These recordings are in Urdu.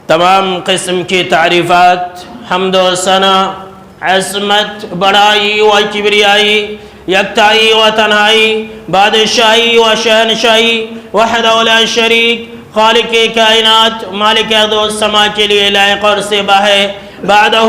تمام قسم کی تعریفات، حمد و ثنا، عظمت، بڑائی و کبریائی، یکتائی و تنہائی، بادشاہی و شہنشاہی وحدہ لا شریک، خالق کائنات، مالک ارض و سما کے لیے لائق اور سبا ہے۔ بعدہ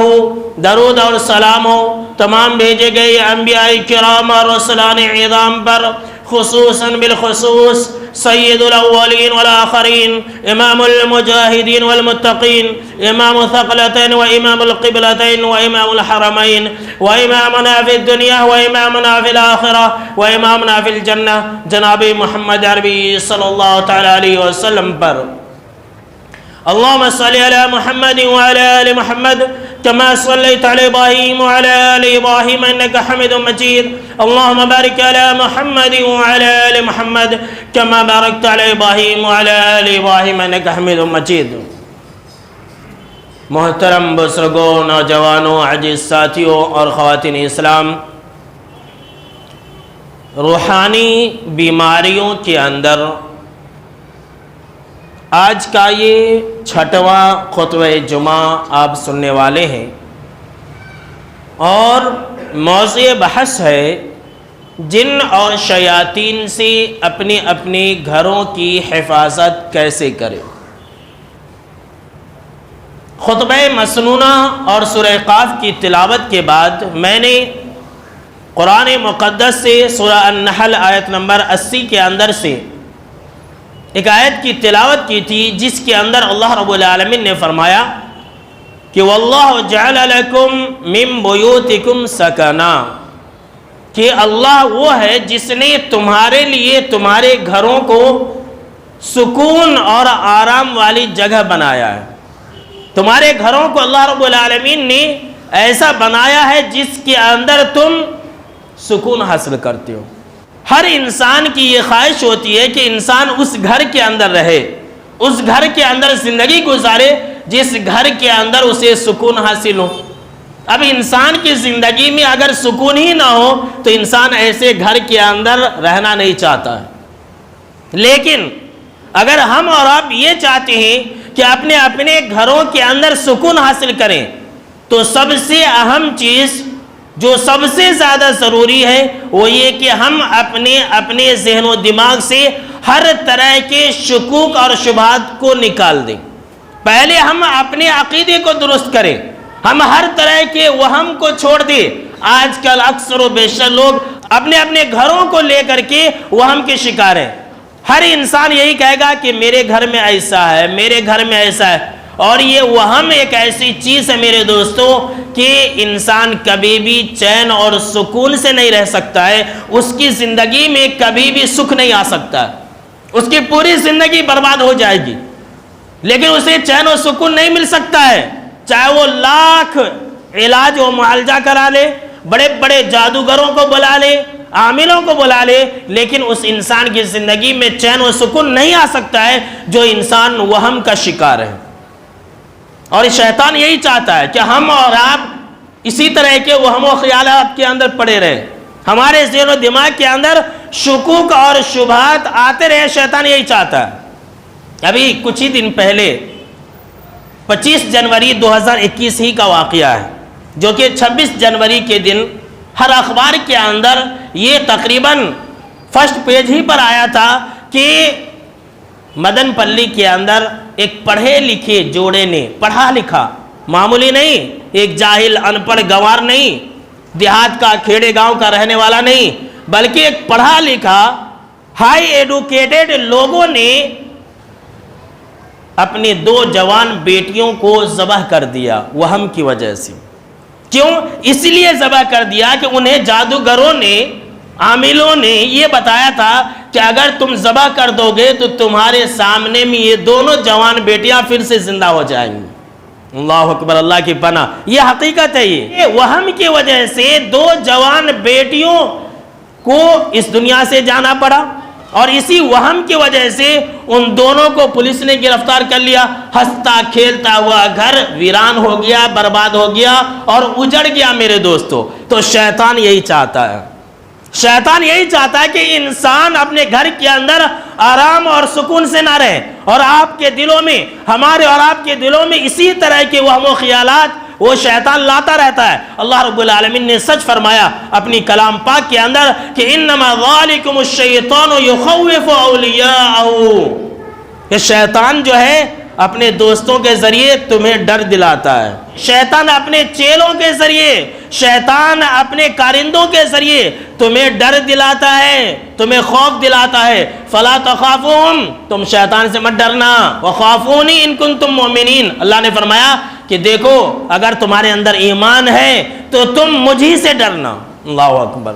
درود اور سلام ہو تمام بھیجے گئے انبیاء کرام اور رسولان اعظام پر، خصوصاً بالخصوص سید الاولین والآخرین، امام المجاہدین والمتقین، امام الثقلتین و امام القبلتین و امام الحرمین و امامنا فی الدنیا و امامنا فی الآخرہ و امامنا فی الجنہ، جناب محمد عربی صلی اللہ تعالی علیہ وسلم پر۔ اللہم صلی علی محمد وعلی آل محمد كما صليت على إبراهيم وعلى آل إبراهيم إنك حميد مجيد، اللهم بارك على محمد وعلى آل محمد كما باركت على إبراهيم وعلى آل إبراهيم إنك حميد مجيد۔ محترم بزرگوں، نوجوانوں، عزیز ساتھیوں اور خواتین اسلام، روحانی بیماریوں کے اندر آج کا یہ 6واں خطبہ جمعہ آپ سننے والے ہیں، اور موضوع بحث ہے جن اور شیاطین سے اپنے اپنے گھروں کی حفاظت کیسے کریں۔ خطبہ مسنونہ اور سورہ قاف کی تلاوت کے بعد میں نے قرآن مقدس سے سورہ النحل آیت نمبر 80 کے اندر سے ایک آیت کی تلاوت کی تھی، جس کے اندر اللہ رب العالمین نے فرمایا کہ واللہ جعل لکم من بیوتکم سکنا، کہ اللہ وہ ہے جس نے تمہارے لیے تمہارے گھروں کو سکون اور آرام والی جگہ بنایا ہے۔ تمہارے گھروں کو اللہ رب العالمین نے ایسا بنایا ہے جس کے اندر تم سکون حاصل کرتے ہو۔ ہر انسان کی یہ خواہش ہوتی ہے کہ انسان اس گھر کے اندر رہے، اس گھر کے اندر زندگی گزارے جس گھر کے اندر اسے سکون حاصل ہو۔ اب انسان کی زندگی میں اگر سکون ہی نہ ہو تو انسان ایسے گھر کے اندر رہنا نہیں چاہتا ہے۔ لیکن اگر ہم اور آپ یہ چاہتے ہیں کہ اپنے اپنے گھروں کے اندر سکون حاصل کریں، تو سب سے اہم چیز جو سب سے زیادہ ضروری ہے وہ یہ کہ ہم اپنے ذہن و دماغ سے ہر طرح کے شکوک اور شبہات کو نکال دیں۔ پہلے ہم اپنے عقیدے کو درست کریں، ہم ہر طرح کے وہم کو چھوڑ دیں۔ آج کل اکثر و بیشتر لوگ اپنے اپنے گھروں کو لے کر کے وہم کے شکار ہیں۔ ہر انسان یہی کہے گا کہ میرے گھر میں ایسا ہے، میرے گھر میں ایسا ہے، اور یہ وہم ایک ایسی چیز ہے میرے دوستو کہ انسان کبھی بھی چین اور سکون سے نہیں رہ سکتا ہے، اس کی زندگی میں کبھی بھی سکھ نہیں آ سکتا، اس کی پوری زندگی برباد ہو جائے گی، لیکن اسے چین و سکون نہیں مل سکتا ہے، چاہے وہ لاکھ علاج و معالجہ کرا لے، بڑے بڑے جادوگروں کو بلا لے، عاملوں کو بلا لے، لیکن اس انسان کی زندگی میں چین و سکون نہیں آ سکتا ہے جو انسان وہم کا شکار ہے۔ اور شیطان یہی چاہتا ہے کہ ہم اور آپ اسی طرح کے وہم و خیالات کے اندر پڑے رہے، ہمارے ذہن و دماغ کے اندر شکوک اور شبہات آتے رہے۔ شیطان یہی چاہتا ہے۔ ابھی کچھ ہی دن پہلے 25 جنوری 2021 ہی کا واقعہ ہے، جو کہ 26 جنوری کے دن ہر اخبار کے اندر یہ تقریباً فرسٹ پیج ہی پر آیا تھا کہ مدن پلی کے اندر ایک پڑھے لکھے جوڑے نے، پڑھا لکھا معمولی نہیں، ایک جاہل ان پڑھ گوار نہیں، دیہات کا کھیڑے گاؤں کا رہنے والا نہیں، بلکہ ایک پڑھا لکھا ہائی ایڈوکیٹڈ لوگوں نے اپنی 2 جوان بیٹیوں کو ذبح کر دیا وہم کی وجہ سے۔ کیوں؟ اس لیے ذبح کر دیا کہ انہیں جادوگروں نے، عاملوں نے یہ بتایا تھا کہ اگر تم ذبح کر دو گے تو تمہارے سامنے میں یہ دونوں جوان بیٹیاں پھر سے زندہ ہو جائیں گی۔ اللہ اکبر، اللہ کی پناہ، یہ حقیقت ہے۔ یہ وہم کی وجہ سے 2 جوان بیٹیوں کو اس دنیا سے جانا پڑا، اور اسی وہم کی وجہ سے ان دونوں کو پولیس نے گرفتار کر لیا۔ ہنستا کھیلتا ہوا گھر ویران ہو گیا، برباد ہو گیا اور اجڑ گیا میرے دوستو۔ تو شیطان یہی چاہتا ہے، شیطان یہی چاہتا ہے کہ انسان اپنے گھر کے اندر آرام اور سکون سے نہ رہے، اور آپ کے دلوں میں، ہمارے اور آپ کے دلوں میں اسی طرح کے وہم و خیالات وہ شیطان لاتا رہتا ہے۔ اللہ رب العالمین نے سچ فرمایا اپنی کلام پاک کے اندر کہ انما ذالکم الشیطان یخوف اولیاءہ، کہ شیطان جو ہے اپنے دوستوں کے ذریعے تمہیں ڈر دلاتا ہے، شیطان اپنے چیلوں کے ذریعے، شیطان اپنے کارندوں کے ذریعے تمہیں ڈر دلاتا ہے، تمہیں خوف دلاتا ہے۔ فلا تخافوہم، تم شیطان سے مت ڈرنا، وخافونی ان کنتم مؤمنین، اللہ نے فرمایا کہ دیکھو اگر تمہارے اندر ایمان ہے تو تم مجھی سے ڈرنا۔ اللہ اکبر،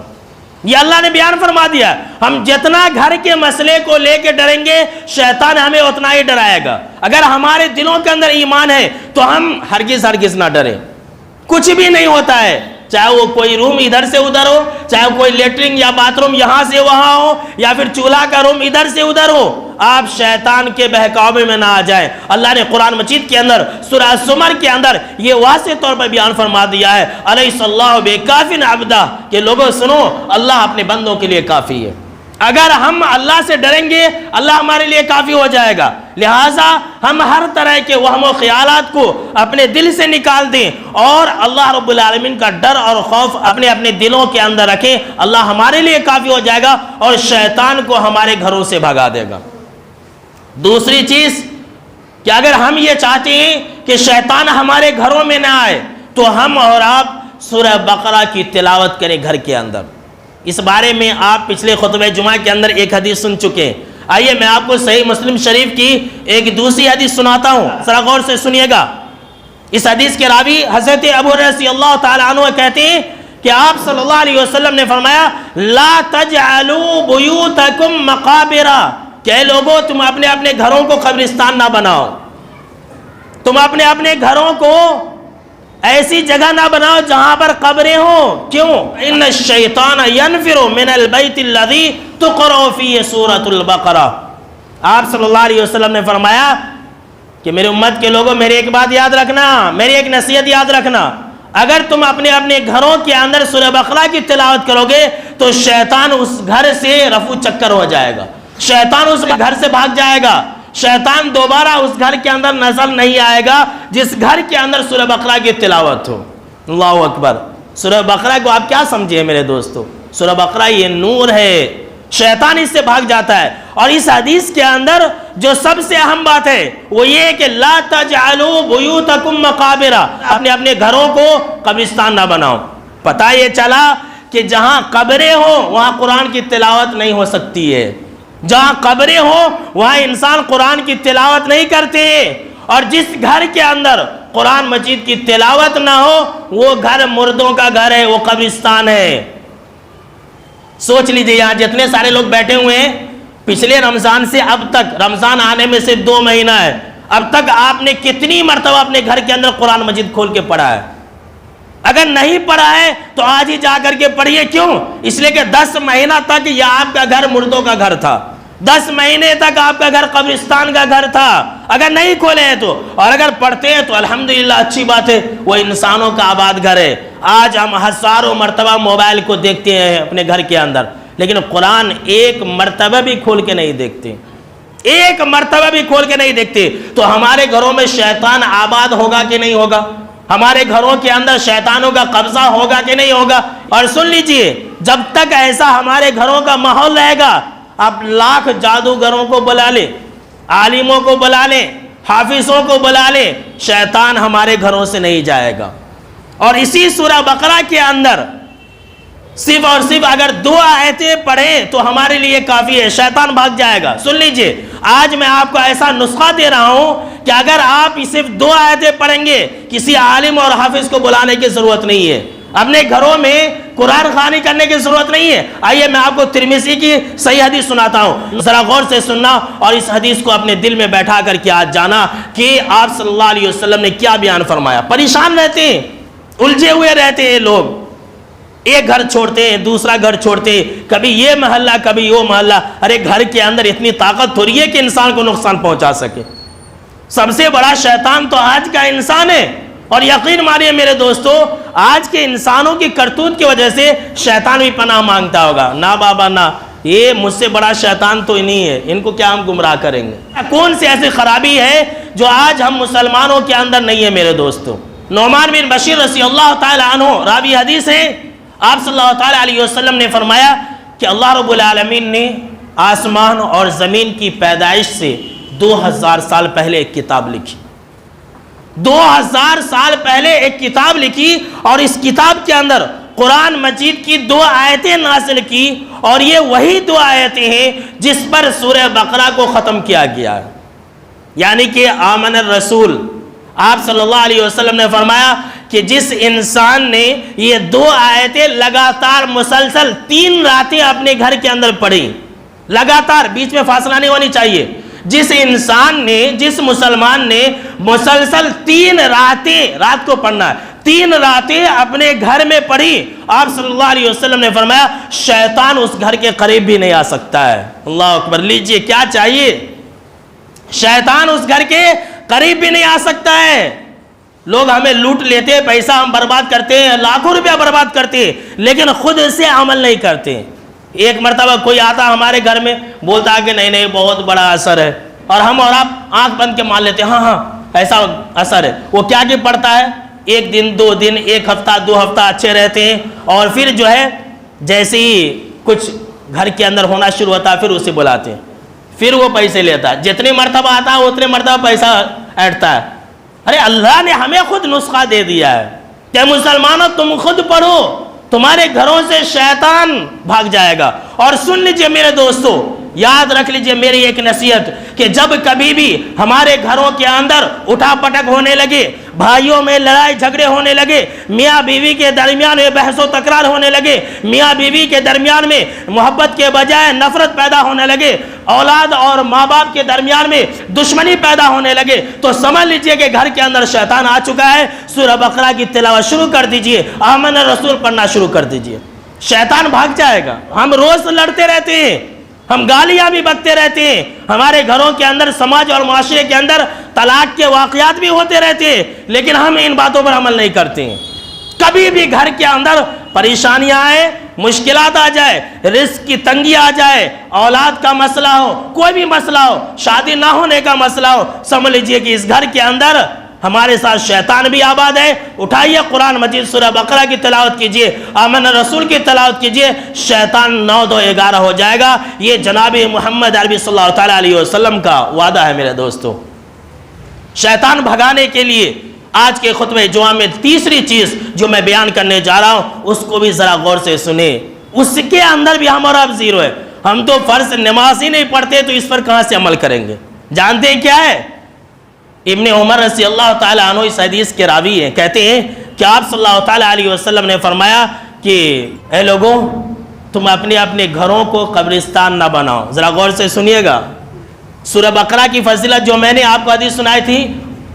یہ اللہ نے بیان فرما دیا۔ ہم جتنا گھر کے مسئلے کو لے کے ڈریں گے شیطان ہمیں اتنا ہی ڈرائے گا۔ اگر ہمارے دلوں کے اندر ایمان ہے تو ہم ہرگز نہ ڈریں، کچھ بھی نہیں ہوتا ہے، چاہے وہ کوئی روم ادھر سے ادھر ہو، چاہے کوئی لیٹرنگ یا باتھ روم یہاں سے وہاں ہو، یا پھر چولہا کا روم ادھر سے ادھر ہو، آپ شیطان کے بہکاوے میں نہ آ جائیں۔ اللہ نے قرآن مجید کے اندر سورہ الزمر کے اندر یہ واضح طور پر بیان فرما دیا ہے، الیس اللہ بکاف عبدہ، کہ لوگوں سنو اللہ اپنے بندوں کے لیے کافی ہے۔ اگر ہم اللہ سے ڈریں گے اللہ ہمارے لیے کافی ہو جائے گا، لہٰذا ہم ہر طرح کے وہم و خیالات کو اپنے دل سے نکال دیں اور اللہ رب العالمین کا ڈر اور خوف اپنے دلوں کے اندر رکھیں، اللہ ہمارے لیے کافی ہو جائے گا اور شیطان کو ہمارے گھروں سے بھگا دے گا۔ دوسری چیز کہ اگر ہم یہ چاہتے ہیں کہ شیطان ہمارے گھروں میں نہ آئے تو ہم اور آپ سورہ بقرہ کی تلاوت کریں گھر کے اندر۔ اس بارے میں آپ پچھلے خطبہ جمعہ کے اندر ایک حدیث سن چکے ہیں، آئیے میں آپ کو صحیح مسلم شریف کی ایک دوسری حدیث سناتا ہوں، ذرا غور سے سنیے گا۔ اس حدیث کے راوی حضرت ابو ہریرہ رضی اللہ تعالی عنہ کہتے ہیں کہ آپ صلی اللہ علیہ وسلم نے فرمایا لا تجعلوا بیوتکم مقابرا، کہ اے لوگوں تم اپنے گھروں کو قبرستان نہ بناؤ، تم اپنے گھروں کو ایسی جگہ نہ بناؤ جہاں پر قبریں ہوں۔ کیوں؟ ان الشیطان ینفر من البیت الذی تقرأ فیہ سورۃ البقرہ۔ آپ صلی اللہ علیہ وسلم نے فرمایا کہ میرے امت کے لوگوں میری ایک بات یاد رکھنا، میری ایک نصیحت یاد رکھنا، اگر تم اپنے گھروں کے اندر سورہ بقرہ کی تلاوت کرو گے تو شیطان اس گھر سے رفو چکر ہو جائے گا، شیطان اس گھر سے بھاگ جائے گا، شیطان دوبارہ اس گھر کے اندر نظر نہیں آئے گا جس گھر کے اندر سورہ بقرہ کی تلاوت ہو۔ اللہ اکبر، سورہ بقرہ کو آپ کیا سمجھے میرے دوستو؟ سورہ بقرہ یہ نور ہے، شیطان اس سے بھاگ جاتا ہے۔ اور اس حدیث کے اندر جو سب سے اہم بات ہے وہ یہ کہ لا تجعلوا بیوتکم مقابرا، اپنے گھروں کو قبرستان نہ بناؤ۔ پتہ یہ چلا کہ جہاں قبریں ہوں وہاں قرآن کی تلاوت نہیں ہو سکتی ہے، جہاں قبریں ہوں وہاں انسان قرآن کی تلاوت نہیں کرتے، اور جس گھر کے اندر قرآن مجید کی تلاوت نہ ہو وہ گھر مردوں کا گھر ہے، وہ قبرستان ہے۔ سوچ لیجئے یہاں جتنے سارے لوگ بیٹھے ہوئے ہیں، پچھلے رمضان سے اب تک، رمضان آنے میں صرف 2 مہینہ ہے، اب تک آپ نے کتنی مرتبہ اپنے گھر کے اندر قرآن مجید کھول کے پڑھا ہے؟ اگر نہیں پڑھا ہے تو آج ہی جا کر کے پڑھیے۔ کیوں؟ اس لیے کہ 10 مہینہ تک یہ آپ کا گھر مردوں کا گھر تھا، 10 مہینے تک آپ کا گھر قبرستان کا گھر تھا اگر نہیں کھولے ہیں تو، اور اگر پڑھتے ہیں تو الحمدللہ اچھی بات ہے، وہ انسانوں کا آباد گھر ہے۔ آج ہم ہزاروں مرتبہ موبائل کو دیکھتے ہیں اپنے گھر کے اندر، لیکن قرآن ایک مرتبہ بھی کھول کے نہیں دیکھتے، ایک مرتبہ بھی کھول کے نہیں دیکھتے۔ تو ہمارے گھروں میں شیطان آباد ہوگا کہ نہیں ہوگا؟ ہمارے گھروں کے اندر شیطانوں کا قبضہ ہوگا کہ نہیں ہوگا؟ اور سن لیجئے، جب تک ایسا ہمارے گھروں کا ماحول رہے گا، آپ لاکھ جادوگروں کو بلا لیں، عالموں کو بلا لیں، حافظوں کو بلا لیں، شیطان ہمارے گھروں سے نہیں جائے گا۔ اور اسی سورہ بقرہ کے اندر صرف اور صرف اگر 2 آیتیں پڑھیں تو ہمارے لیے کافی ہے، شیطان بھاگ جائے گا۔ سن لیجئے، آج میں آپ کو ایسا نسخہ دے رہا ہوں کہ اگر آپ صرف 2 آیتیں پڑھیں گے کسی عالم اور حافظ کو بلانے کی ضرورت نہیں ہے، اپنے گھروں میں قرآن خوانی کرنے کی ضرورت نہیں ہے۔ آئیے میں آپ کو ترمذی کی صحیح حدیث سناتا ہوں، ذرا غور سے سننا اور اس حدیث کو اپنے دل میں بیٹھا کر کے آج جانا کہ آپ صلی اللہ علیہ وسلم نے کیا بیان فرمایا۔ پریشان رہتے ہیں، الجھے ہوئے رہتے ہیں لوگ، ایک گھر چھوڑتے ہیں دوسرا گھر چھوڑتے ہیں، کبھی یہ محلہ کبھی وہ محلہ۔ ارے گھر کے اندر اتنی طاقت تھوڑی ہے کہ انسان کو نقصان پہنچا سکے۔ سب سے بڑا شیطان تو آج کا انسان ہے، اور یقین مانیے میرے دوستو، آج کے انسانوں کی کرتوت کی وجہ سے شیطان بھی پناہ مانگتا ہوگا، نہ بابا نہ، یہ مجھ سے بڑا شیطان تو نہیں ہے، ان کو کیا ہم گمراہ کریں گے۔ کون سی ایسی خرابی ہے جو آج ہم مسلمانوں کے اندر نہیں ہے میرے دوستو؟ نعمان بن بشیر رضی اللہ تعالی عنہ راوی حدیث ہے، آپ صلی اللہ تعالی علیہ وسلم نے فرمایا کہ اللہ رب العالمین نے آسمان اور زمین کی پیدائش سے 2000 سال پہلے ایک کتاب لکھی، 2000 سال پہلے ایک کتاب لکھی، اور اس کتاب کے اندر قرآن مجید کی 2 آیتیں نازل کی، اور یہ وہی 2 آیتیں ہیں جس پر سورہ بقرہ کو ختم کیا گیا ہے۔ یعنی کہ آمن الرسول، آپ صلی اللہ علیہ وسلم نے فرمایا کہ جس انسان نے یہ 2 آیتیں لگاتار مسلسل 3 راتیں اپنے گھر کے اندر پڑھی، لگاتار، بیچ میں فاصلہ نہیں ہونی چاہیے، جس انسان نے، جس مسلمان نے مسلسل 3 راتیں، رات کو پڑھنا ہے، 3 راتیں اپنے گھر میں پڑھی، آپ صلی اللہ علیہ وسلم نے فرمایا شیطان اس گھر کے قریب بھی نہیں آ سکتا ہے۔ اللہ اکبر، لیجئے کیا چاہیے، شیطان اس گھر کے قریب بھی نہیں آ سکتا ہے۔ لوگ ہمیں لوٹ لیتے ہیں، پیسہ ہم برباد کرتے ہیں، لاکھوں روپیہ برباد کرتے ہیں، لیکن خود سے عمل نہیں کرتے۔ ایک مرتبہ کوئی آتا ہمارے گھر میں، بولتا ہے کہ نہیں نہیں بہت بڑا اثر ہے، اور ہم اور آپ آنکھ بند کے مان لیتے ہیں، ہاں ہاں ایسا اثر ہے۔ وہ کیا کہ پڑتا ہے، 1 دن 2 دن 1 ہفتہ 2 ہفتہ اچھے رہتے ہیں، اور پھر جو ہے جیسے ہی کچھ گھر کے اندر ہونا شروع ہوتا ہے پھر اسے بلاتے ہیں، پھر وہ پیسے لیتا ہے، جتنے مرتبہ آتا ہے اتنے مرتبہ پیسہ ایڈتا ہے۔ ارے اللہ نے ہمیں خود نسخہ دے دیا ہے کہ مسلمانوں تم خود پڑھو، تمہارے گھروں سے شیطان بھاگ جائے گا۔ اور سن لیجئے میرے دوستو، یاد رکھ لیجئے میری ایک نصیحت کہ جب کبھی بھی ہمارے گھروں کے اندر اٹھا پٹک ہونے لگے، بھائیوں میں لڑائی جھگڑے ہونے لگے، میاں بیوی کے درمیان میں بحث و تکرار ہونے لگے، میاں بیوی کے درمیان میں محبت کے بجائے نفرت پیدا ہونے لگے، اولاد اور ماں باپ کے درمیان میں دشمنی پیدا ہونے لگے، تو سمجھ لیجئے کہ گھر کے اندر شیطان آ چکا ہے۔ سورہ بقرہ کی تلاوت شروع کر دیجئے، آمن الرسول پڑھنا شروع کر دیجئے، شیطان بھاگ جائے گا۔ ہم روز لڑتے رہتے ہیں، ہم گالیاں بھی بکتے رہتے ہیں، ہمارے گھروں کے اندر، سماج اور معاشرے کے اندر طلاق کے واقعات بھی ہوتے رہتے ہیں، لیکن ہم ان باتوں پر عمل نہیں کرتے ہیں۔ کبھی بھی گھر کے اندر پریشانیاں آئے، مشکلات آ جائے، رزق کی تنگی آ جائے، اولاد کا مسئلہ ہو، کوئی بھی مسئلہ ہو، شادی نہ ہونے کا مسئلہ ہو، سمجھ لیجئے کہ اس گھر کے اندر ہمارے ساتھ شیطان بھی آباد ہے۔ اٹھائیے قرآن مجید سورہ بقرہ کی تلاوت کیجئے، آمن رسول کی تلاوت کیجئے، شیطان 9 2 11 ہو جائے گا۔ یہ جناب محمد عربی صلی اللہ تعالیٰ علیہ وسلم کا وعدہ ہے میرے دوستو۔ شیطان بھگانے کے لیے آج کے خطبہ جمعہ میں تیسری چیز جو میں بیان کرنے جا رہا ہوں، اس کو بھی ذرا غور سے سنیں۔ اس کے اندر بھی ہم اور آپ زیرو ہے، ہم تو فرض نماز ہی نہیں پڑھتے، تو اس پر کہاں سے عمل کریں گے؟ جانتے ہیں کیا ہے؟ ابن عمر رضی اللہ تعالیٰ عنہ اس حدیث کے راوی ہیں، کہتے ہیں کہ آپ صلی اللہ تعالیٰ علیہ وسلم نے فرمایا کہ اے لوگوں، تم اپنے اپنے گھروں کو قبرستان نہ بناؤ۔ ذرا غور سے سنیے گا، سورہ بقرہ کی فضیلت جو میں نے آپ کو حدیث سنائی تھی،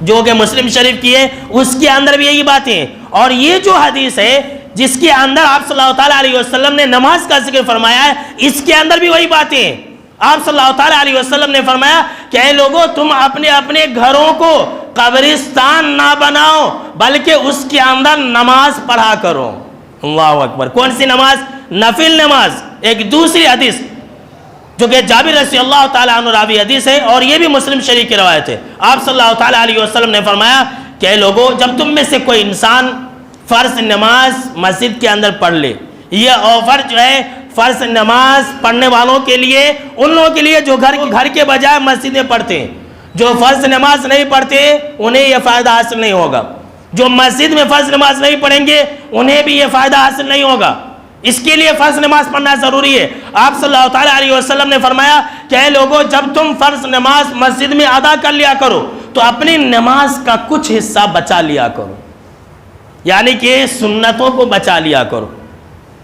جو کہ مسلم شریف کی ہے، اس کے اندر بھی یہی باتیں ہیں۔ اور یہ جو حدیث ہے جس کے اندر آپ صلی اللہ تعالیٰ علیہ وسلم نے نماز کا ذکر فرمایا ہے، اس کے اندر بھی وہی باتیں ہیں۔ آپ صلی اللہ تعالیٰ علیہ وسلم نے فرمایا کہ اے لوگوں، تم اپنے اپنے گھروں کو قبرستان نہ بناؤ، بلکہ اس کے اندر نماز پڑھا کرو۔ اللہ اکبر، کون سی نماز؟ نفل نماز۔ ایک دوسری حدیث جو کہ جابر رضی اللہ تعالیٰ عنہ راوی حدیث ہے، اور یہ بھی مسلم شریف کی روایت ہے، آپ صلی اللہ تعالیٰ علیہ وسلم نے فرمایا کہ اے لوگوں، جب تم میں سے کوئی انسان فرض نماز مسجد کے اندر پڑھ لے، یہ آفر جو ہے فرض نماز پڑھنے والوں کے لیے، ان لوگوں کے لیے جو گھر کے بجائے مسجد میں پڑھتے ہیں۔ جو فرض نماز نہیں پڑھتے انہیں یہ فائدہ حاصل نہیں ہوگا، جو مسجد میں فرض نماز نہیں پڑھیں گے انہیں بھی یہ فائدہ حاصل نہیں ہوگا۔ اس کے لیے فرض نماز پڑھنا ضروری ہے۔ آپ صلی اللہ تعالیٰ علیہ وسلم نے فرمایا کہ اے لوگوں، جب تم فرض نماز مسجد میں ادا کر لیا کرو تو اپنی نماز کا کچھ حصہ بچا لیا کرو، یعنی کہ سنتوں کو بچا لیا کرو۔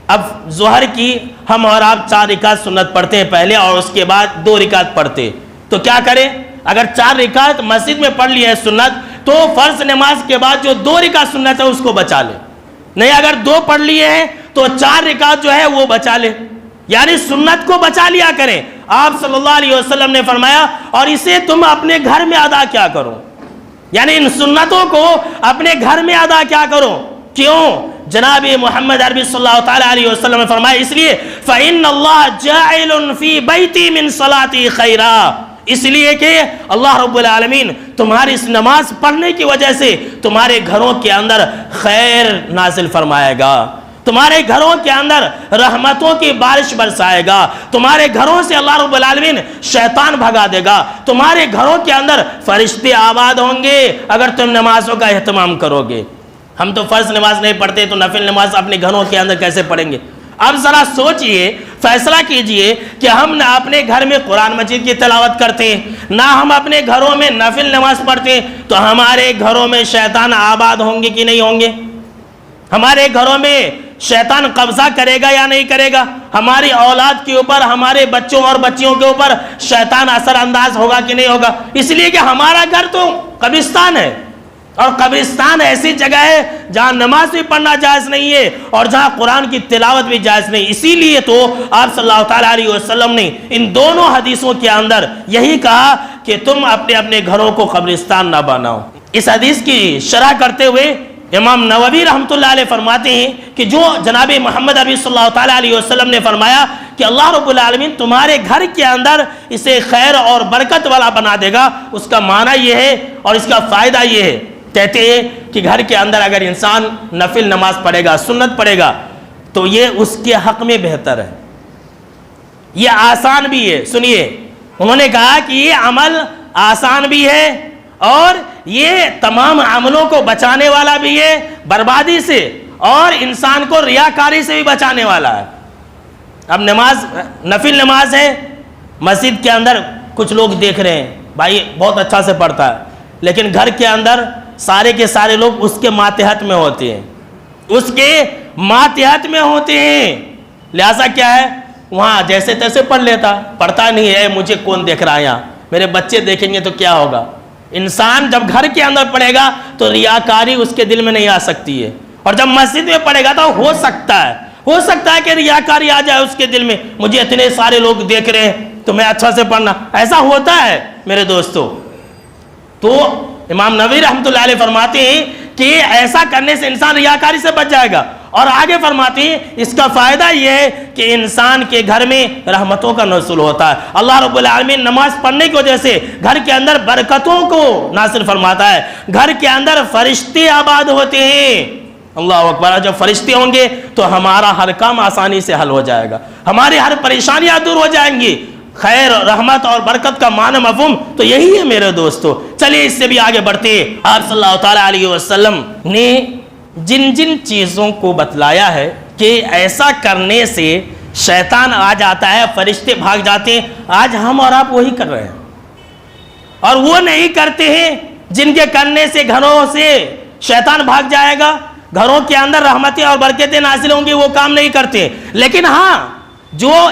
اب ظہر کی ہم اور آپ 4 رکعت سنت پڑھتے ہیں پہلے، اور اس کے بعد 2 رکعت پڑھتے، تو کیا کریں؟ اگر 4 رکعت مسجد میں پڑھ لی ہے سنت، تو فرض نماز کے بعد جو 2 رکعت سنت ہے اس کو بچا لے۔ نہیں، اگر 2 پڑھ لیے ہیں تو 4 رکعت جو ہے وہ بچا لے، یعنی سنت کو بچا لیا کریں۔ آپ صلی اللہ علیہ وسلم نے فرمایا اور اسے تم اپنے گھر میں ادا کیا کرو، یعنی ان سنتوں کو اپنے گھر میں ادا کیا کرو. کیوں؟ جناب محمد عربی صلی اللہ تعالیٰ علیہ وسلم نے فرمایا اس لیے فَإِنَّ اللَّهَ جَاعِلٌ فِي بَيْتِي مِن صَلَاتِي خَيْرًا، اس لیے کہ اللہ رب العالمین تمہاری اس نماز پڑھنے کی وجہ سے تمہارے گھروں کے اندر خیر نازل فرمائے گا، تمہارے گھروں کے اندر رحمتوں کی بارش برسائے گا، تمہارے گھروں سے اللہ رب العالمین شیطان بھگا دے گا، تمہارے گھروں کے اندر فرشتے آباد ہوں گے اگر تم نمازوں کا اہتمام کرو گے. ہم تو فرض نماز نہیں پڑھتے تو نفل نماز اپنے گھروں کے اندر کیسے پڑھیں گے؟ اب ذرا سوچئے، فیصلہ کیجئے کہ ہم نہ اپنے گھر میں قرآن مجید کی تلاوت کرتے ہیں، نہ ہم اپنے گھروں میں نفل نماز پڑھتے ہیں، تو ہمارے گھروں میں شیطان آباد ہوں گے کہ نہیں ہوں گے؟ ہمارے گھروں میں شیطان قبضہ کرے گا یا نہیں کرے گا؟ ہماری اولاد کے اوپر، ہمارے بچوں اور بچیوں کے اوپر شیطان اثر انداز ہوگا کہ نہیں ہوگا؟ اس لیے کہ ہمارا گھر تو قبرستان ہے، اور قبرستان ایسی جگہ ہے جہاں نماز بھی پڑھنا جائز نہیں ہے اور جہاں قرآن کی تلاوت بھی جائز نہیں. اسی لیے تو آپ صلی اللہ تعالیٰ علیہ وسلم نے ان دونوں حدیثوں کے اندر یہی کہا کہ تم اپنے اپنے گھروں کو قبرستان نہ بناؤ. اس حدیث کی شرح کرتے ہوئے امام نووی رحمۃ اللہ علیہ فرماتے ہیں کہ جو جناب محمد عربی صلی اللہ تعالیٰ علیہ وسلم نے فرمایا کہ اللہ رب العالمین تمہارے گھر کے اندر اسے خیر اور برکت والا بنا دے گا، اس کا معنی یہ ہے اور اس کا فائدہ یہ ہے. کہتے ہیں کہ گھر کے اندر اگر انسان نفل نماز پڑھے گا، سنت پڑھے گا، تو یہ اس کے حق میں بہتر ہے، یہ آسان بھی ہے. سنیے، انہوں نے کہا کہ یہ عمل آسان بھی ہے اور یہ تمام عملوں کو بچانے والا بھی ہے بربادی سے، اور انسان کو ریاکاری سے بھی بچانے والا ہے. اب نماز، نفل نماز ہے، مسجد کے اندر کچھ لوگ دیکھ رہے ہیں بھائی بہت اچھا سے پڑھتا ہے، لیکن گھر کے اندر سارے کے سارے لوگ اس کے ماتحت میں ہوتے ہیں، اس کے ماتحت میں ہوتے ہیں، لہذا کیا ہے وہاں جیسے تیسے پڑھ لیتا، پڑھتا نہیں ہے. مجھے کون دیکھ رہا ہے یہاں، میرے بچے دیکھیں گے تو کیا ہوگا؟ انسان جب گھر کے اندر پڑھے گا تو ریاکاری اس کے دل میں نہیں آ سکتی ہے، اور جب مسجد میں پڑھے گا تو ہو سکتا ہے کہ ریاکاری آ جائے اس کے دل میں، مجھے اتنے سارے لوگ دیکھ رہے ہیں تو میں اچھا سے پڑھنا. ایسا ہوتا ہے میرے دوستو. تو امام نووی رحمۃ اللہ علیہ فرماتے ہیں کہ ایسا کرنے سے انسان ریاکاری سے بچ جائے گا، اور آگے فرماتے ہیں اس کا فائدہ یہ ہے کہ انسان کے گھر میں رحمتوں کا نزول ہوتا ہے. اللہ رب العالمین نماز پڑھنے کی وجہ سے گھر کے اندر برکتوں کو نازل فرماتا ہے، گھر کے اندر فرشتے آباد ہوتے ہیں. اللہ اکبر. جب فرشتے ہوں گے تو ہمارا ہر کام آسانی سے حل ہو جائے گا، ہماری ہر پریشانیاں دور ہو جائیں گی. خیر، رحمت اور برکت کا معنی مفہوم تو یہی ہے میرے دوستو. چلیے اس سے بھی آگے بڑھتے ہیں. آپ صلی اللہ تعالیٰ علیہ وسلم نے جن جن چیزوں کو بتلایا ہے کہ ایسا کرنے سے شیطان آ جاتا ہے، فرشتے بھاگ جاتے ہیں، آج ہم اور آپ وہی کر رہے ہیں، اور وہ نہیں کرتے ہیں جن کے کرنے سے گھروں سے شیطان بھاگ جائے گا، گھروں کے اندر رحمتیں اور برکتیں نازل ہوں گی، وہ کام نہیں کرتے. لیکن ہاں،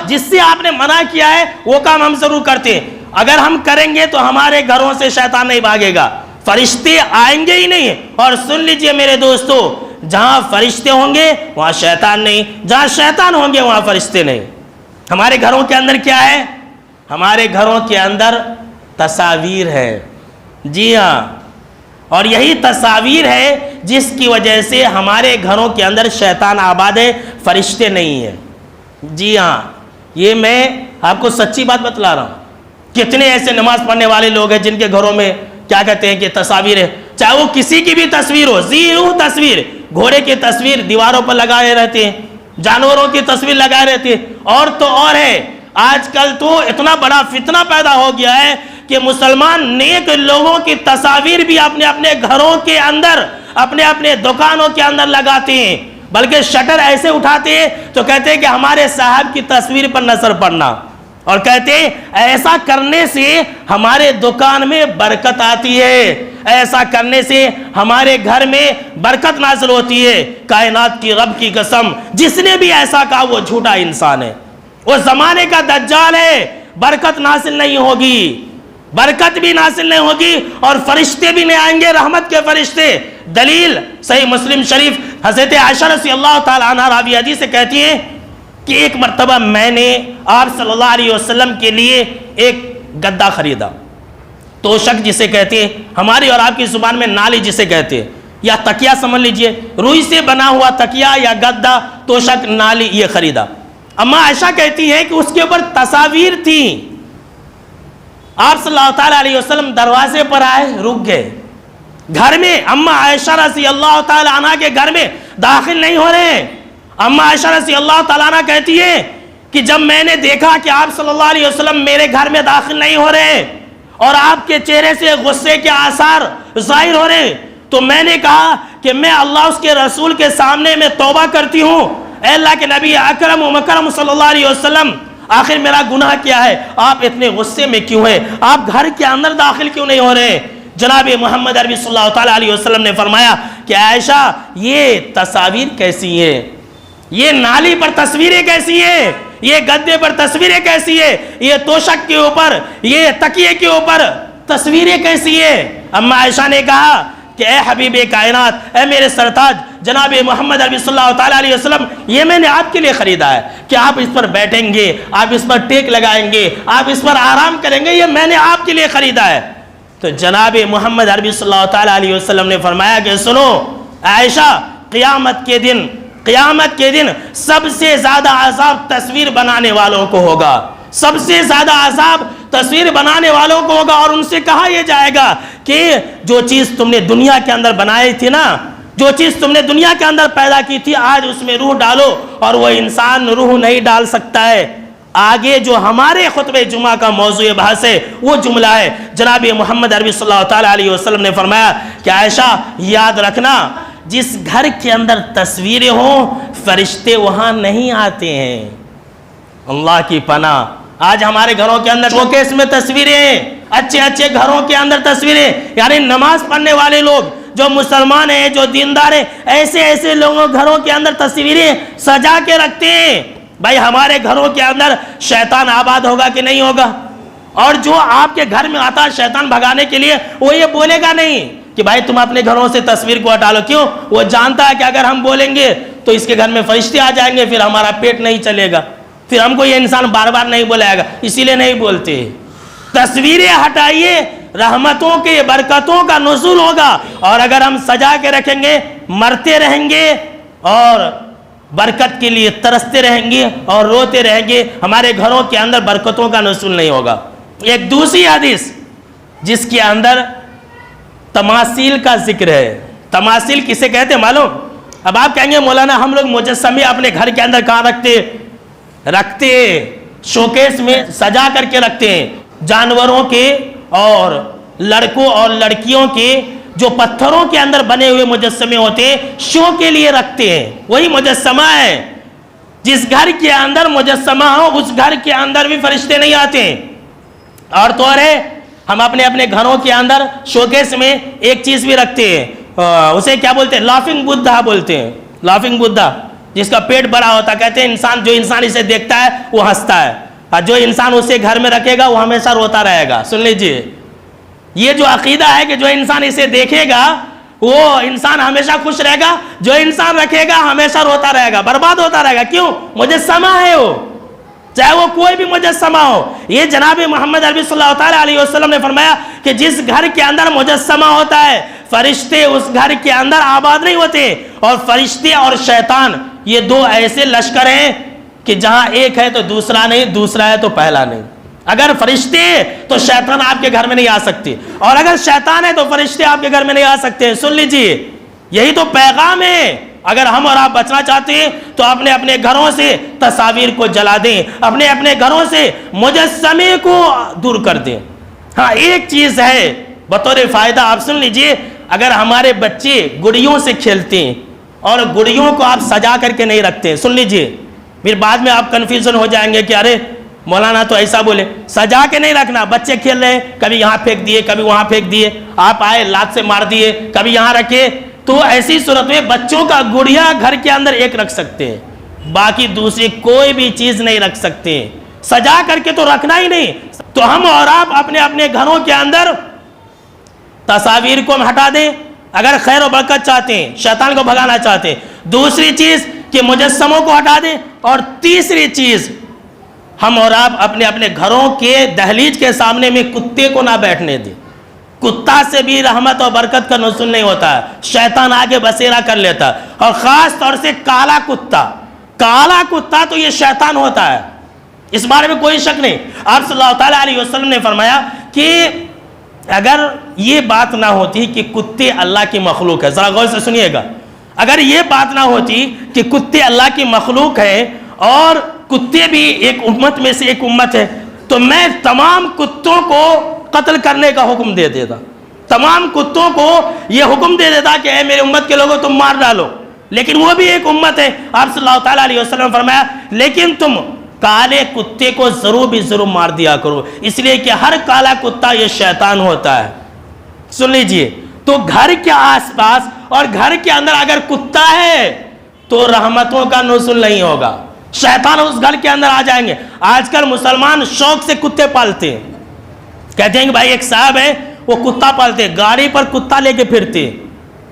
جس سے آپ نے منع کیا ہے وہ کام ہم ضرور کرتے ہیں. اگر ہم کریں گے تو ہمارے گھروں سے شیطان نہیں بھاگے گا، فرشتے آئیں گے ہی نہیں. اور سن لیجئے میرے دوستو، جہاں فرشتے ہوں گے وہاں شیطان نہیں، جہاں شیطان ہوں گے وہاں فرشتے نہیں. ہمارے گھروں کے اندر کیا ہے؟ ہمارے گھروں کے اندر تصاویر ہے. جی ہاں، اور یہی تصاویر ہے جس کی وجہ سے ہمارے گھروں کے اندر شیطان آباد ہے، فرشتے نہیں ہیں. جی ہاں، یہ میں آپ کو سچی بات بتلا رہا ہوں. کتنے ایسے نماز پڑھنے والے لوگ ہیں جن کے گھروں میں کیا کہتے ہیں کہ تصاویر ہے، چاہے وہ کسی کی بھی تصویر ہو، زیرو تصویر، گھوڑے کی تصویر دیواروں پر لگائے رہتے ہیں، جانوروں کی تصویر لگائے رہتے ہیں. اور تو اور ہے، آج کل تو اتنا بڑا فتنہ پیدا ہو گیا ہے کہ مسلمان نیک لوگوں کی تصاویر بھی اپنے اپنے گھروں کے اندر، اپنے اپنے دکانوں کے اندر لگاتے ہیں، بلکہ شٹر ایسے اٹھاتے ہیں تو کہتے ہیں کہ ہمارے صاحب کی تصویر پر نظر پڑنا، اور کہتے ہیں ایسا کرنے سے ہمارے دکان میں برکت آتی ہے، ایسا کرنے سے ہمارے گھر میں برکت نازل ہوتی ہے. کائنات کی رب کی قسم، جس نے بھی ایسا کہا وہ جھوٹا انسان ہے، وہ زمانے کا دجال ہے. برکت نازل نہیں ہوگی، برکت بھی نازل نہیں ہوگی، اور فرشتے بھی نہیں آئیں گے، رحمت کے فرشتے. دلیل صحیح مسلم شریف، حضرت عائشہ رضی اللہ تعالیٰ عنہ راوی حدیث سے کہتی ہیں کہ ایک مرتبہ میں نے آپ صلی اللہ علیہ وسلم کے لیے ایک گدا خریدا. توشک جسے کہتے ہیں، ہماری اور آپ کی زبان میں نالی جسے کہتے ہیں، یا تکیا سمجھ لیجئے، روئی سے بنا ہوا تکیا یا گدا، توشک، نالی، یہ خریدا۔ اما عائشہ کہتی ہیں کہ اس کے اوپر تصاویر تھیں۔ آپ صلی اللہ تعالیٰ علیہ وسلم دروازے پر آئے، رک گئے، گھر میں اما عائشہ رضی اللہ تعالیٰ عنہ کے گھر میں داخل نہیں ہو رہے ہیں۔ اما عائشہ رضی اللہ تعالیٰ عنہ کہتی ہے کہ جب میں نے دیکھا کہ آپ صلی اللہ علیہ وسلم میرے گھر میں داخل نہیں ہو رہے اور آپ کے چہرے سے غصے کے آثار ظاہر ہو رہے، تو میں نے کہا کہ میں اللہ اس کے رسول کے سامنے میں توبہ کرتی ہوں، اے اللہ کے نبی اکرم و مکرم صلی اللہ علیہ وسلم، آخر میرا گناہ کیا ہے؟ آپ اتنے غصے میں کیوں ہیں؟ آپ گھر کے اندر داخل کیوں نہیں ہو رہے؟ جناب محمد عربی صلی اللہ تعالیٰ علیہ وسلم نے فرمایا کہ عائشہ یہ تصاویر کیسی ہیں؟ یہ نالی پر تصویریں کیسی ہیں؟ یہ گدے پر تصویریں کیسی ہیں؟ یہ توشک کے اوپر، یہ تکیے کے اوپر تصویریں کیسی ہیں؟ اما عائشہ نے کہا کہ اے حبیب کائنات، اے میرے سرتاج جناب محمد عربی صلی اللہ تعالیٰ علیہ وسلم، یہ میں نے آپ کے لیے خریدا ہے کہ آپ اس پر بیٹھیں گے، آپ اس پر ٹیک لگائیں گے، آپ اس پر آرام کریں گے، یہ میں نے آپ کے لیے خریدا ہے۔ تو جناب محمد عربی صلی اللہ تعالیٰ علیہ وسلم نے فرمایا کہ سنو عائشہ، قیامت کے دن سب سے زیادہ عذاب تصویر بنانے والوں کو ہوگا، سب سے زیادہ عذاب تصویر بنانے والوں کو ہوگا، اور ان سے کہا یہ جائے گا کہ جو چیز تم نے دنیا کے اندر بنائی تھی نا، جو چیز تم نے دنیا کے اندر پیدا کی تھی، آج اس میں روح ڈالو، اور وہ انسان روح نہیں ڈال سکتا ہے۔ آگے جو ہمارے خطبہ جمعہ کا موضوع بحث ہے وہ جملہ ہے، جناب محمد عربی صلی اللہ تعالیٰ علیہ وسلم نے فرمایا کہ عائشہ یاد رکھنا، جس گھر کے اندر تصویریں ہوں فرشتے وہاں نہیں آتے ہیں۔ اللہ کی پناہ، آج ہمارے گھروں کے اندر شوکیس میں تصویریں ہیں، اچھے اچھے گھروں کے اندر تصویریں، یعنی نماز پڑھنے والے لوگ جو مسلمان ہیں، جو دیندار ہیں، ایسے لوگوں گھروں کے اندر تصویریں سجا کے رکھتے ہیں۔ بھائی ہمارے گھروں کے اندر شیطان آباد ہوگا کہ نہیں ہوگا؟ اور جو آپ کے گھر میں آتا ہے شیطان بھگانے کے لیے، وہ یہ بولے گا نہیں کہ بھائی تم اپنے گھروں سے تصویر کو ہٹا لو، کیوں؟ وہ جانتا ہے کہ اگر ہم بولیں گے تو اس کے گھر میں فرشتے آ جائیں گے، پھر ہمارا پیٹ نہیں چلے گا، پھر ہم کو یہ انسان بار بار نہیں بلائے گا، اسی لیے نہیں بولتے۔ تصویریں ہٹائیے، رحمتوں کے برکتوں کا نزول ہوگا، اور اگر ہم سجا کے رکھیں گے مرتے رہیں گے اور برکت کے لیے ترستے رہیں گے اور روتے رہیں گے، ہمارے گھروں کے اندر برکتوں کا نزول نہیں ہوگا۔ ایک دوسری حدیث جس کے اندر تماثیل کا ذکر ہے، تماثیل کسے کہتے ہیں معلوم؟ اب آپ کہیں گے مولانا ہم لوگ مجسمے اپنے گھر کے اندر کہاں رکھتے شوکیس میں سجا کر کے رکھتے ہیں، جانوروں کے اور لڑکوں اور لڑکیوں کے جو پتھروں کے اندر بنے ہوئے مجسمے ہوتے ہیں شو کے لیے رکھتے ہیں، وہی مجسمہ ہے۔ جس گھر کے اندر مجسمہ ہو اس گھر کے اندر بھی فرشتے نہیں آتے ہیں۔ اور تو اور ہے ہم اپنے گھروں کے اندر شوکیس میں ایک چیز بھی رکھتے ہیں، اسے کیا بولتے ہیں؟ لافنگ بدھا بولتے ہیں، لافنگ بدھا، جس کا پیٹ بڑا ہوتا ہے، کہتے ہیں جو انسان اسے دیکھتا ہے وہ ہنستا ہے، اور جو انسان اسے گھر میں رکھے گا وہ ہمیشہ روتا رہے گا۔ سن لیجئے، یہ جو عقیدہ ہے کہ جو انسان اسے دیکھے گا وہ انسان ہمیشہ خوش رہے گا، جو انسان رکھے گا ہمیشہ روتا رہے گا، برباد ہوتا رہے گا۔ کیوں؟ مجسمہ ہے وہ، چاہے وہ کوئی بھی مجسمہ ہو۔ یہ جناب محمد عربی صلی اللہ تعالیٰ علیہ وسلم نے فرمایا کہ جس گھر کے اندر مجسمہ ہوتا ہے فرشتے اس گھر کے اندر آباد نہیں ہوتے، اور فرشتے اور شیطان یہ دو ایسے لشکر ہیں کہ جہاں ایک ہے تو دوسرا نہیں، دوسرا ہے تو پہلا نہیں۔ اگر فرشتے تو شیطان آپ کے گھر میں نہیں آ سکتے، اور اگر شیطان ہے تو فرشتے آپ کے گھر میں نہیں آ سکتے۔ سن لیجئے، یہی تو پیغام ہے۔ اگر ہم اور آپ بچنا چاہتے ہیں تو اپنے گھروں سے تصاویر کو جلا دیں، اپنے گھروں سے مجسمے کو دور کر دیں۔ ہاں ایک چیز ہے بطور فائدہ، آپ سن لیجئے، اگر ہمارے بچے گڑیوں سے کھیلتے ہیں اور گڑیوں کو آپ سجا کر کے نہیں رکھتے، سن لیجئے، پھر بعد میں آپ کنفیوژن ہو جائیں گے کہ ارے مولانا تو ایسا بولے، سجا کے نہیں رکھنا۔ بچے کھیل رہے ہیں، کبھی یہاں پھینک دیے، کبھی وہاں پھینک دیے، آپ آئے لات سے مار دیے، کبھی یہاں رکھے، تو ایسی صورت میں بچوں کا گڑیا گھر کے اندر ایک رکھ سکتے ہیں، باقی دوسری کوئی بھی چیز نہیں رکھ سکتے، سجا کر کے تو رکھنا ہی نہیں۔ تو ہم اور آپ اپنے گھروں کے اندر تصاویر کو ہٹا دیں اگر خیر و برکت چاہتے ہیں، شیطان کو بھگانا چاہتے ہیں۔ دوسری چیز کہ مجسموں کو ہٹا دیں، اور تیسری چیز ہم اور آپ اپنے گھروں کے دہلیز کے سامنے میں کتے کو نہ بیٹھنے دیں۔ کتا سے بھی رحمت اور برکت کا نزول نہیں ہوتا ہے، شیطان آگے بسیرا کر لیتا ہے. اور خاص طور سے کالا کتا تو یہ شیطان ہوتا ہے، اس بارے میں کوئی شک نہیں. آپ صلی اللہ تعالیٰ علیہ وسلم نے فرمایا کہ اگر یہ بات نہ ہوتی کہ کتے اللہ کی مخلوق ہے، ذرا غور سے سنیے گا، اگر یہ بات نہ ہوتی کہ کتے اللہ کی مخلوق ہے اور کتے بھی ایک امت میں سے ایک امت ہے، تو میں تمام کتوں کو قتل کرنے کا حکم دے دیتا. تمام کتوں کو یہ حکم دے دیتا کہ اے میرے امت کے لوگوں تم مار ڈالو. لیکن وہ بھی ایک امت ہے. آپ صلی اللہ تعالیٰ علیہ وسلم نے فرمایا لیکن تم کالے کتے کو ضرور مار دیا کرو، اس لیے کہ ہر کالا کتا یہ شیطان ہوتا ہے. سن لیجئے، تو گھر کے آس پاس اور گھر کے اندر اگر کتا ہے تو رحمتوں کا نزول نہیں ہوگا، شیطان اس گھر کے اندر آ جائیں گے. آج کل مسلمان شوق سے کتے پالتے ہیں، کہتے ہیں کہ بھائی ایک صاحب ہے وہ کتا پالتے، گاڑی پر کتا لے کے پھرتے،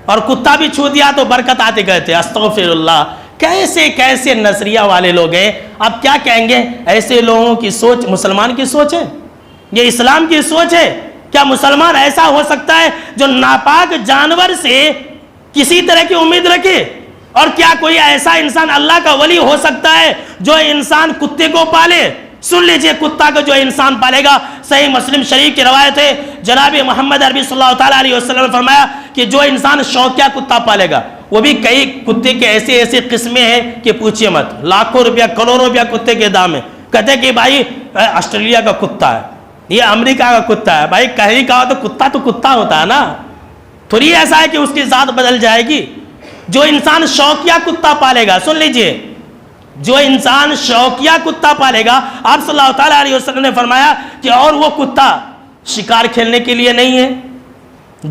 اور کتا بھی چھو دیا تو برکت آتے کہتے. استغفر اللہ، کیسے نظریہ والے لوگ ہیں. اب کیا کہیں گے؟ ایسے لوگوں کی سوچ مسلمان کی سوچ ہے؟ یہ اسلام کی سوچ ہے؟ کیا مسلمان ایسا ہو سکتا ہے جو ناپاک جانور سے کسی طرح کی امید رکھے؟ اور کیا کوئی ایسا انسان اللہ کا ولی ہو سکتا ہے جو انسان کتے کو پالے؟ سن لیجئے، کتا کو جو انسان پالے گا، صحیح مسلم شریف کی روایت ہے، جناب محمد عربی صلی اللہ تعالیٰ علیہ وسلم نے فرمایا کہ جو انسان شوقیہ کتا پالے گا، وہ بھی کئی کتے کے ایسے قسمیں ہیں کہ پوچھئے مت، لاکھوں روپیہ کروڑوں روپیہ کتے کے دام ہیں. کہتے ہیں کہ بھائی آسٹریلیا کا کتا ہے، یہ امریکہ کا کتا ہے. بھائی کہیں کہا تو کتا ہوتا ہے نا، تھوڑی ایسا ہے کہ اس کی ذات بدل جائے گی. جو انسان شوقیہ کتا پالے گا، سن لیجئے، جو انسان شوقیہ کتا پالے گا، آپ صلی اللہ تعالیٰ علیہ وسلم نے فرمایا کہ اور وہ کتا شکار کھیلنے کے لیے نہیں ہے،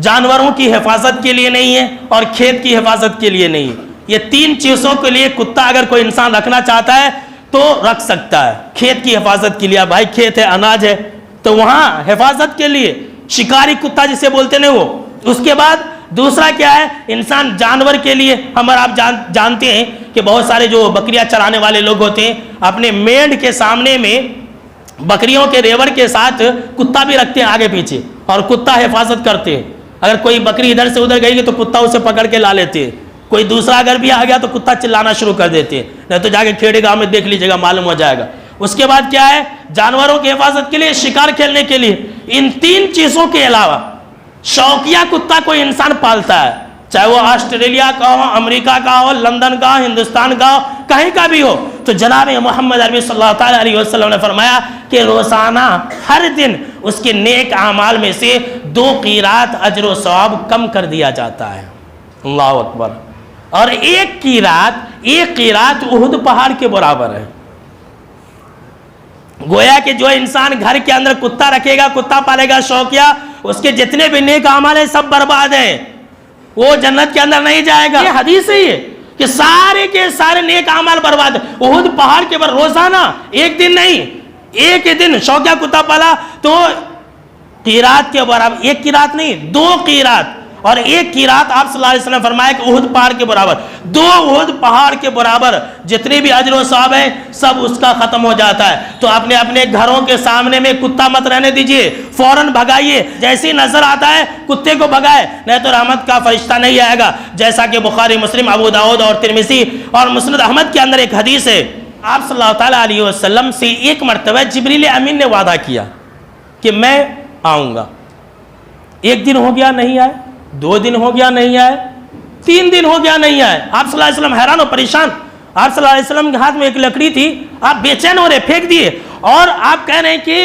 جانوروں کی حفاظت کے لیے نہیں ہے، اور کھیت کی حفاظت کے لیے نہیں ہے. یہ تین چیزوں کے لیے کتا اگر کوئی انسان رکھنا چاہتا ہے تو رکھ سکتا ہے. کھیت کی حفاظت کے لیے، بھائی کھیت ہے، اناج ہے، تو وہاں حفاظت کے لیے شکاری کتا جسے بولتے ہیں وہ. اس کے بعد دوسرا کیا ہے؟ انسان جانور کے لیے، ہم اور آپ جانتے ہیں کہ بہت سارے جو بکریاں چرانے والے لوگ ہوتے ہیں اپنے مینڈ کے سامنے میں بکریوں کے ریوڑ کے ساتھ کتا بھی رکھتے ہیں آگے پیچھے، اور کتا حفاظت کرتے ہیں. اگر کوئی بکری ادھر سے ادھر گئی تو کتا اسے پکڑ کے لا لیتے ہیں. کوئی دوسرا اگر بھی آ گیا تو کتا چلانا شروع کر دیتے ہیں، نہیں تو جا کے کھیڑے گاؤں میں دیکھ لیجیے گا، معلوم ہو جائے گا. اس کے بعد کیا ہے؟ جانوروں کی حفاظت کے لیے، شکار کھیلنے کے لیے. ان تین چیزوں کے علاوہ شوقیہ کتا کوئی انسان پالتا ہے، چاہے وہ آسٹریلیا کا ہو، امریکہ کا ہو، لندن کا ہو، ہندوستان کا ہو، کہیں کا بھی ہو، تو جناب محمد عربی صلی اللہ تعالیٰ علیہ وسلم نے فرمایا کہ روزانہ ہر دن اس کے نیک اعمال میں سے 2 قیرات اجر و ثواب کم کر دیا جاتا ہے. اللہ اکبر. اور ایک قیرات احد پہاڑ کے برابر ہے. گویا کہ جو انسان گھر کے اندر کتا رکھے گا، کتا پالے گا شوقیہ، اس کے جتنے بھی نیک اعمال ہیں سب برباد ہیں، وہ جنت کے اندر نہیں جائے گا. یہ حدیث ہے یہ کہ سارے کے سارے نیک اعمال برباد ہیں. احد پہاڑ کے پر روزانہ، ایک دن نہیں، ایک دن شوقیہ کتا پالا تو قیرات کے برابر، ایک قیرات نہیں 2 قیرات. اور ایک قیرات آپ صلی اللہ علیہ وسلم نے فرمایا کہ احد پہاڑ کے برابر، 2 احد پہاڑ کے برابر جتنے بھی اجر و ثواب ہیں سب اس کا ختم ہو جاتا ہے. تو اپنے گھروں کے سامنے میں کتا مت رہنے دیجئے، فوراً بھگائیے. جیسی نظر آتا ہے کتے کو بھگائے، نہیں تو رحمت کا فرشتہ نہیں آئے گا. جیسا کہ بخاری، مسلم، ابو داؤد اور ترمذی اور مسند احمد کے اندر ایک حدیث ہے. آپ صلی اللہ تعالیٰ علیہ وسلم سے ایک مرتبہ جبریل امین نے وعدہ کیا کہ میں آؤں گا. 1 دن ہو گیا نہیں آئے، 2 دن ہو گیا نہیں آئے، 3 دن ہو گیا نہیں آئے. آپ صلی اللہ علیہ وسلم حیران و پریشان. آپ صلی اللہ علیہ وسلم کے ہاتھ میں ایک لکڑی تھی، آپ بے چین ہو رہے، پھینک دیے، اور آپ کہہ رہے ہیں کہ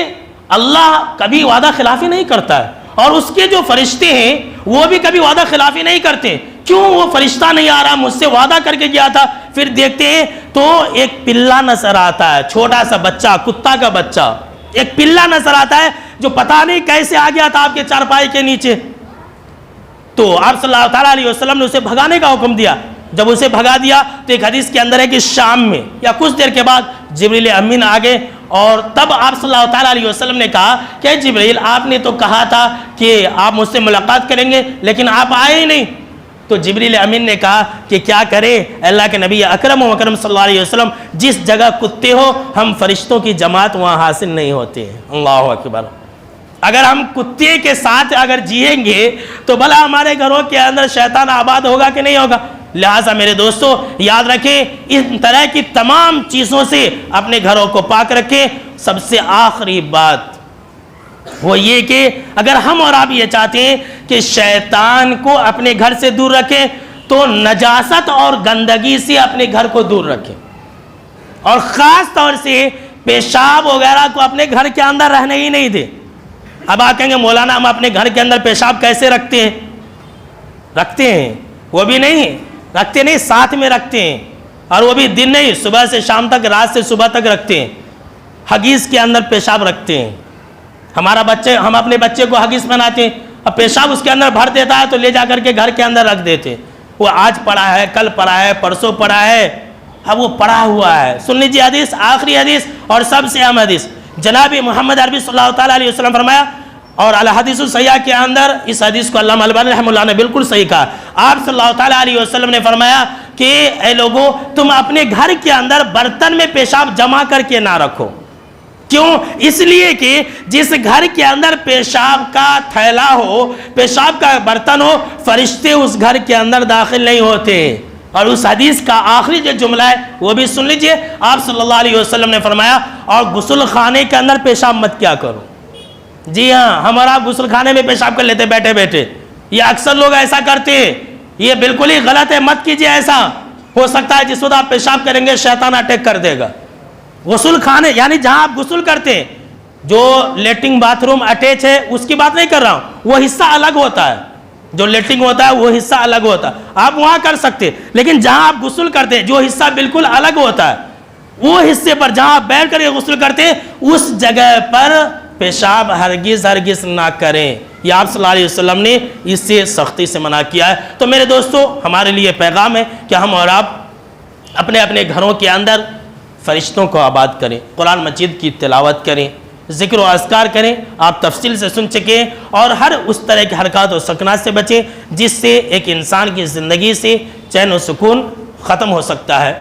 اللہ کبھی وعدہ خلافی نہیں کرتا ہے، اور اس کے جو فرشتے ہیں وہ بھی کبھی وعدہ خلافی نہیں کرتے. کیوں وہ فرشتہ نہیں آ رہا؟ مجھ سے وعدہ کر کے گیا تھا. پھر دیکھتے ہیں تو ایک پلہ نظر آتا ہے، چھوٹا سا بچہ، کتا کا بچہ، ایک پلہ نظر آتا ہے جو پتہ نہیں کیسے آ گیا تھا آپ کے چارپائی کے نیچے. تو آپ صلی اللہ تعالیٰ علیہ وسلم نے اسے بھگانے کا حکم دیا. جب اسے بھگا دیا تو ایک حدیث کے اندر ہے کہ شام میں یا کچھ دیر کے بعد جبریل امین آگے، اور تب آپ صلی اللہ تعالیٰ علیہ وسلم نے کہا کہ جبریل آپ نے تو کہا تھا کہ آپ مجھ سے ملاقات کریں گے لیکن آپ آئے ہی نہیں. تو جبریل امین نے کہا کہ کیا کرے اللہ کے نبی اکرم و اکرم صلی اللہ علیہ وسلم، جس جگہ کتے ہو ہم فرشتوں کی جماعت وہاں حاصل نہیں ہوتے. اللہ اکبر. اگر ہم کتے کے ساتھ اگر جئیں گے تو بھلا ہمارے گھروں کے اندر شیطان آباد ہوگا کہ نہیں ہوگا؟ لہٰذا میرے دوستو یاد رکھیں، ان طرح کی تمام چیزوں سے اپنے گھروں کو پاک رکھیں۔ سب سے آخری بات وہ یہ کہ اگر ہم اور آپ یہ چاہتے ہیں کہ شیطان کو اپنے گھر سے دور رکھیں تو نجاست اور گندگی سے اپنے گھر کو دور رکھیں، اور خاص طور سے پیشاب وغیرہ کو اپنے گھر کے اندر رہنے ہی نہیں دیں۔ اب آپ کہیں گے مولانا ہم اپنے گھر کے اندر پیشاب کیسے رکھتے ہیں؟ وہ بھی نہیں رکھتے، نہیں ساتھ میں رکھتے ہیں، اور وہ بھی دن نہیں، صبح سے شام تک، رات سے صبح تک رکھتے ہیں۔ حگیز کے اندر پیشاب رکھتے ہیں۔ ہم اپنے بچے کو حگیز بناتے ہیں، اب پیشاب اس کے اندر بھر دیتا ہے تو لے جا کر کے گھر کے اندر رکھ دیتے ہیں۔ وہ آج پڑا ہے، کل پڑا ہے، پرسوں پڑا ہے، اب وہ پڑا ہوا ہے۔ سن لیجیے حدیث، آخری حدیث اور سب سے اہم حدیث، جناب محمد عربی صلی اللہ تعالیٰ علیہ وسلم فرمایا، اور الحدیث الصحیحہ کے اندر اس حدیث کو علامہ البانی رحمہ اللہ نے بالکل صحیح کہا۔ آپ صلی اللہ تعالیٰ علیہ وسلم نے فرمایا کہ اے لوگو، تم اپنے گھر کے اندر برتن میں پیشاب جمع کر کے نہ رکھو۔ کیوں؟ اس لیے کہ جس گھر کے اندر پیشاب کا تھیلا ہو، پیشاب کا برتن ہو، فرشتے اس گھر کے اندر داخل نہیں ہوتے۔ اور اس حدیث کا آخری جو جملہ ہے وہ بھی سن لیجئے، آپ صلی اللہ علیہ وسلم نے فرمایا، اور غسل خانے کے اندر پیشاب مت کیا کرو۔ جی ہاں، ہم اور آپ غسل خانے میں پیشاب کر لیتے بیٹھے بیٹھے، یہ اکثر لوگ ایسا کرتے ہیں، یہ بالکل ہی غلط ہے، مت کیجئے ایسا۔ ہو سکتا ہے جس وقت آپ پیشاب کریں گے شیطان اٹیک کر دے گا۔ غسل خانے یعنی جہاں آپ غسل کرتے ہیں، جو لیٹرنگ باتھ روم اٹیچ ہے اس کی بات نہیں کر رہا ہوں، وہ حصہ الگ ہوتا ہے، جو لیٹرنگ ہوتا ہے وہ حصہ الگ ہوتا ہے، آپ وہاں کر سکتے، لیکن جہاں آپ غسل کرتے ہیں جو حصہ بالکل الگ ہوتا ہے، وہ حصے پر جہاں آپ بیٹھ کر کے غسل کرتے ہیں اس جگہ پر پیشاب ہرگز نہ کریں۔ یہ آپ صلی اللہ علیہ وسلم نے اس سے سختی سے منع کیا ہے۔ تو میرے دوستو ہمارے لیے پیغام ہے کہ ہم اور آپ اپنے اپنے گھروں کے اندر فرشتوں کو آباد کریں، قرآن مجید کی تلاوت کریں، ذکر و اذکار کریں۔ آپ تفصیل سے سن چکے ہیں، اور ہر اس طرح کے حرکات و سکنات سے بچیں جس سے ایک انسان کی زندگی سے چین و سکون ختم ہو سکتا ہے۔